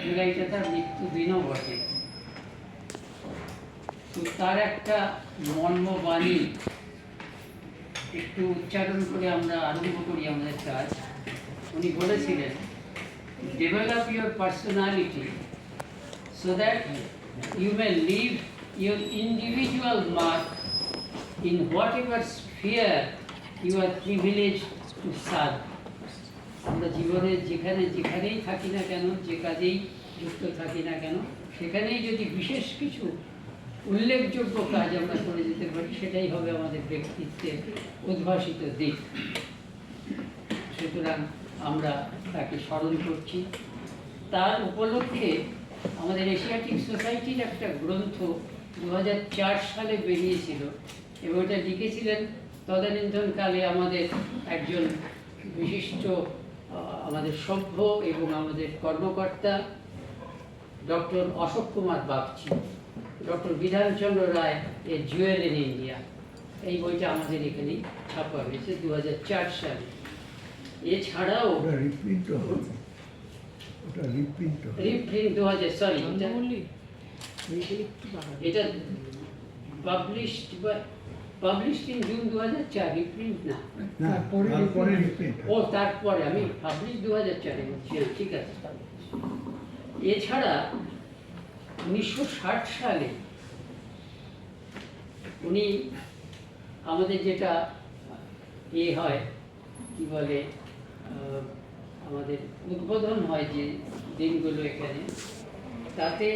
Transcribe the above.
জুলাইটা তার মৃত্যুদিনও বটে। তো তার একটা মর্মবাণী একটু উচ্চারণ করে আমরা আরম্ভ করি আমাদের কাজ। উনি বলেছিলেন, develop your personality so that you may leave your individual mark in whatever sphere you are privileged to serve. আমরা জীবনে যেখানেই থাকি না কেন, যে কাজেই যুক্ত থাকি না কেন, সেখানেই যদি বিশেষ কিছু উল্লেখযোগ্য কাজ আমরা করে যেতে পারি, সেটাই হবে আমাদের ব্যক্তিত্বের উদ্ভাসিত দিক। সুতরাং আমরা তাকে স্মরণ করছি। তার উপলক্ষে আমাদের এশিয়াটিক সোসাইটির একটা গ্রন্থ 2004 সালে বেরিয়েছিল এবং এটা লিখেছিলেন তদানীন্তনকালে আমাদের একজন বিশিষ্ট আমাদের সভ্য এবং আমাদের কর্মকর্তা doctor Ashok Kumar Bagchi. Doctor Bidhanchandra Roy a jewel in India, এই বইটা আমাদের এখানেই ছাপা হয়েছে 2004 সালে। এছাড়াও রিপ্রিন্ট 2000, সরি, এটা পাবলিশড ইন জুন 2004, রিপ্রিন্ট না, ও তারপরে আমি পাবলিশ 2004-এ বলছি, ঠিক আছে। এছাড়া 1960 সালে উনি আমাদের যেটা হয় কি বলে, আমাদের উদ্বোধন হয় যে দিনগুলো এখানে, তাতে